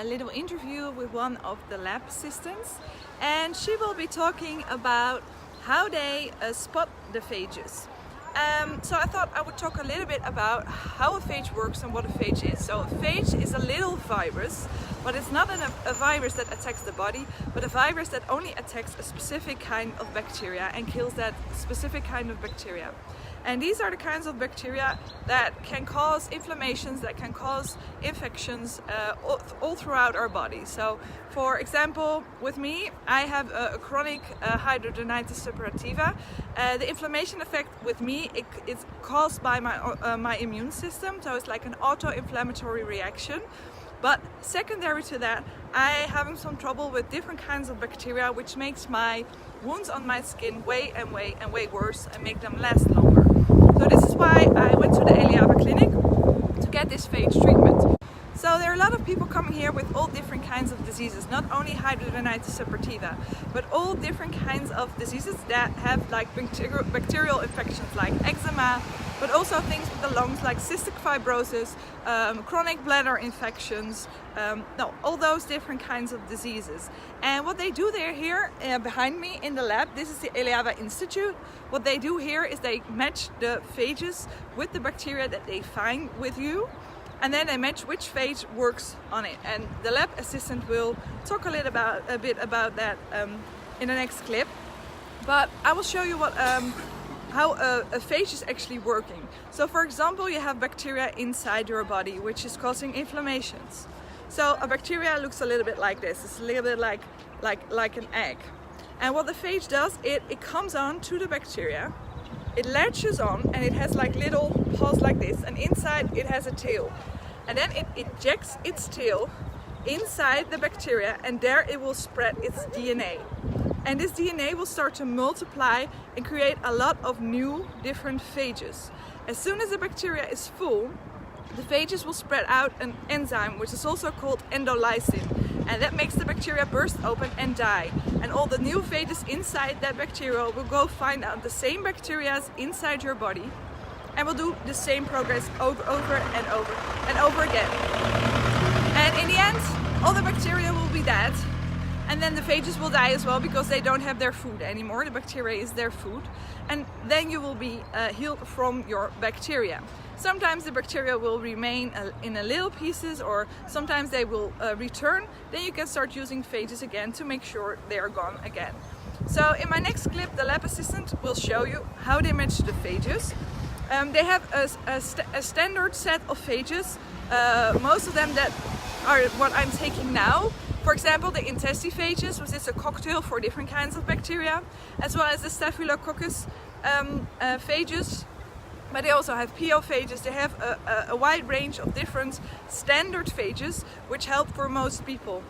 a little interview with one of the lab assistants, and she will be talking about how they spot the phages. So I thought I would talk a little bit about how a phage works and what a phage is. So a phage is a little virus, but it's not a virus that attacks the body, but a virus that only attacks a specific kind of bacteria and kills that specific kind of bacteria. And these are the kinds of bacteria that can cause inflammations, that can cause infections all throughout our body. So, for example, with me, I have a chronic hidradenitis suppurativa. The inflammation effect with me is caused by my immune system, so it's like an auto-inflammatory reaction. But secondary to that, I having some trouble with different kinds of bacteria, which makes my wounds on my skin way worse and make them last longer. So this is why I went to the Eliava clinic to get this phage treatment. So there are a lot of people coming here with all different kinds of diseases, not only hidradenitis suppurativa, but all different kinds of diseases that have like bacterial infections like eczema, but also things with the lungs like cystic fibrosis, chronic bladder infections, all those different kinds of diseases. And what they do here behind me in the lab, this is the Eliava Institute. What they do here is they match the phages with the bacteria that they find with you, and then they match which phage works on it. And the lab assistant will talk a bit about that in the next clip. But I will show you how a phage is actually working. So for example, you have bacteria inside your body which is causing inflammations. So a bacteria looks a little bit like this. It's a little bit like an egg. And what the phage does, it comes on to the bacteria, it latches on, and it has like little paws like this, and inside it has a tail. And then it ejects its tail inside the bacteria, and there it will spread its DNA. And this DNA will start to multiply and create a lot of new different phages. As soon as the bacteria is full, the phages will spread out an enzyme which is also called endolysin, and that makes the bacteria burst open and die. And all the new phages inside that bacteria will go find out the same bacteria inside your body and will do the same progress over and over again. And in the end, all the bacteria will be dead. And then the phages will die as well because they don't have their food anymore. The bacteria is their food. And then you will be healed from your bacteria. Sometimes the bacteria will remain in a little pieces, or sometimes they will return. Then you can start using phages again to make sure they are gone again. So in my next clip, the lab assistant will show you how they match the phages. They have a standard set of phages. Most of them that are what I'm taking now. For example, the intestiphages, which is a cocktail for different kinds of bacteria, as well as the staphylococcus phages. But they also have PO phages. They have a wide range of different standard phages, which help for most people.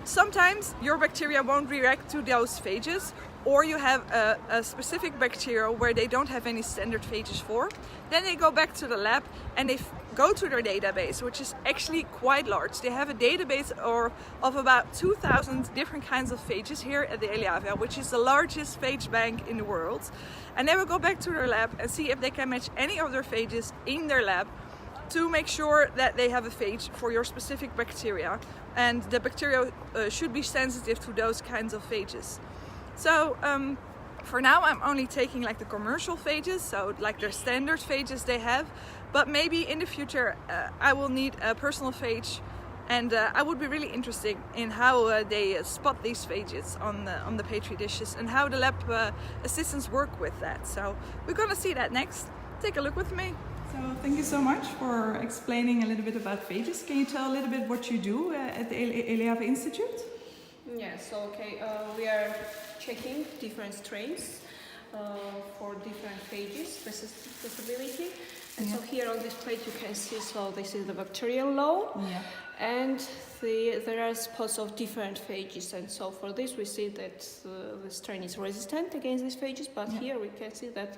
Sometimes your bacteria won't react to those phages, or you have a specific bacteria where they don't have any standard phages for. Then they go back to the lab and they go to their database, which is actually quite large. They have a database of about 2,000 different kinds of phages here at the Eliava, which is the largest phage bank in the world. And they will go back to their lab and see if they can match any of their phages in their lab to make sure that they have a phage for your specific bacteria. And the bacteria should be sensitive to those kinds of phages. So for now I'm only taking like the commercial phages, so like their standard phages they have. But maybe in the future I will need a personal phage, and I would be really interested in how they spot these phages on the petri dishes and how the lab assistants work with that. So we're gonna see that next. Take a look with me. So thank you so much for explaining a little bit about phages. Can you tell a little bit what you do at the Eliava Institute? Yes, okay, we are checking different strains for different phages, resistability. And so here on this plate you can see, so this is the bacterial load, and there are spots of different phages. And so for this we see that the strain is resistant against these phages, but here we can see that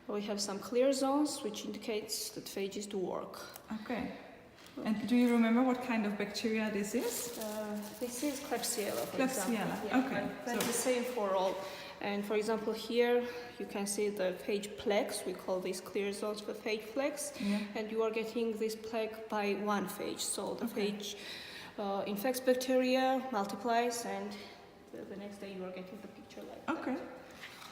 we have some clear zones which indicates that phages do work. Okay. And do you remember what kind of bacteria this is? This is Klebsiella, for example. Klebsiella, okay. That's the same for all. And for example, here you can see the phage plaques. We call these clear zones for phage plaques. And you are getting this plaque by one phage. So the phage infects bacteria, multiplies, and the next day you are getting the picture like that. Okay.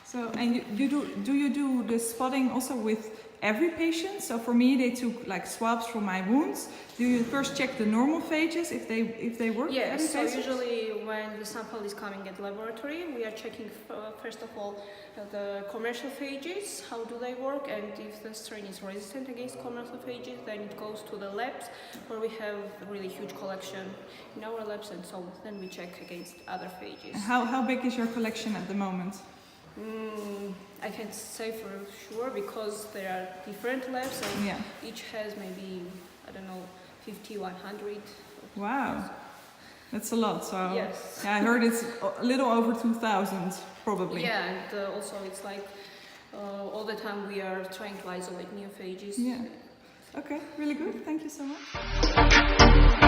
So, and do you do the spotting also with every patient? So for me, they took like swabs from my wounds. Do you first check the normal phages if they work? Yes. Every So patient? usually when the sample is coming at laboratory, we are checking first of all the commercial phages, how do they work, and if the strain is resistant against commercial phages, then it goes to the labs where we have a really huge collection in our labs, and so then we check against other phages. How big is your collection at the moment? I can't say for sure because there are different labs and Yeah. each has maybe, I don't know, 50, 100. Wow, that's a lot. So Yes. yeah, I heard it's a little over 2,000 probably. Yeah, and also it's like all the time we are trying to isolate new phages. Yeah. Okay, really good. Thank you so much.